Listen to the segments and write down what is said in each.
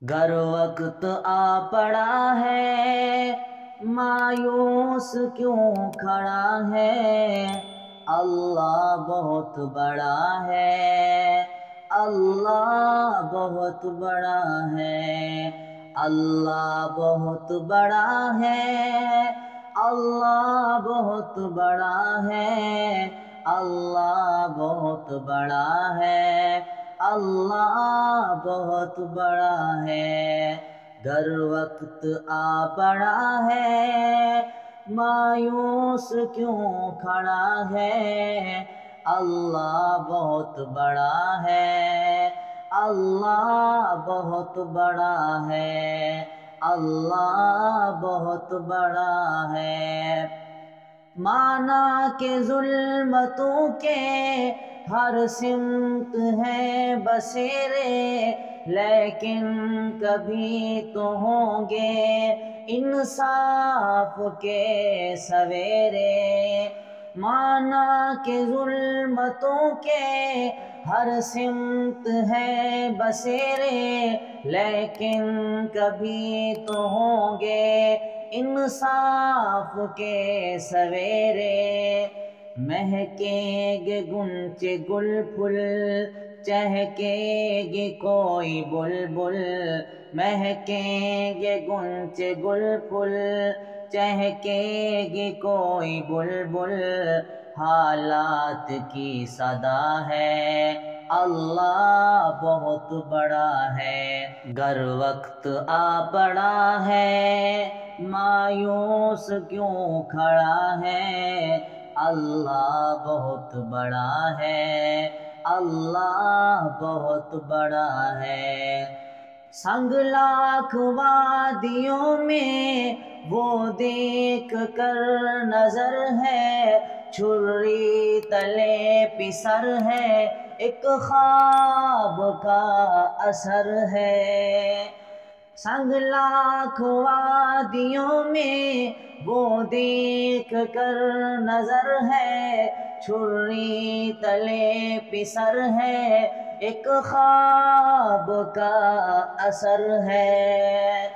گر وقت آ پڑا ہے مایوس کیوں کھڑا ہے، اللہ بہت بڑا ہے، اللہ بہت بڑا ہے، اللہ بہت بڑا ہے، اللہ بہت بڑا ہے، اللہ بہت بڑا ہے، اللہ بہت بڑا ہے۔ گر وقت آ پڑا ہے مایوس کیوں کھڑا ہے، اللہ بہت بڑا ہے، اللہ بہت بڑا ہے، اللہ بہت بڑا ہے۔ مانا کہ ظلمتوں کے ہر سمت ہیں بسیرے، لیکن کبھی تو ہوں گے انصاف کے سویرے۔ مانا کہ ظلمتوں کے ہر سمت ہیں بسیرے، لیکن کبھی تو ہوں گے انصاف کے سویرے۔ مہکیں گے گنچے گل پھل، چہکے گی کوئی بلبل، مہکیں گے گنچے گل پھل، چہکے گی کوئی بلبل، حالات کی صدا ہے، اللہ بہت بڑا ہے۔ گر وقت آ پڑا ہے مایوس کیوں کھڑا ہے، اللہ بہت بڑا ہے، اللہ بہت بڑا ہے۔ سنگ لاکھ وادیوں میں وہ دیکھ کر نظر ہے، چھری تلے پسر ہے، ایک خواب کا اثر ہے۔ سنگ لاکھ وادیوں میں وہ دیکھ کر نظر ہے، چھری تلے پسر ہے، ایک خواب کا اثر ہے۔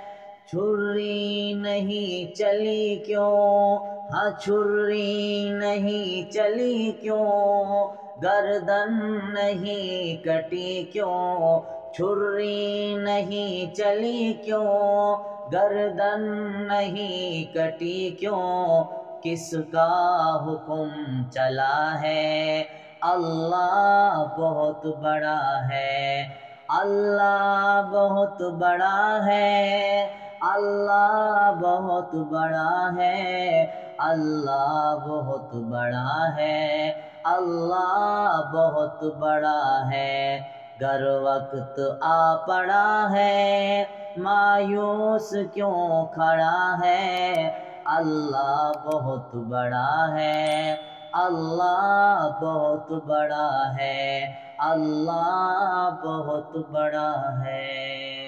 چھری نہیں چلی کیوں، ہاں چھری نہیں چلی کیوں، گردن نہیں کٹی کیوں، چھری نہیں چلی کیوں، گردن نہیں کٹی کیوں، کس کا حکم چلا ہے، اللہ بہت بڑا ہے، اللہ بہت بڑا ہے، اللہ بہت بڑا ہے، اللہ بہت بڑا ہے، اللہ بہت بڑا ہے۔ گر وقت آ پڑا ہے مایوس کیوں کھڑا ہے، اللہ بہت بڑا ہے، اللہ بہت بڑا ہے، اللہ بہت بڑا ہے۔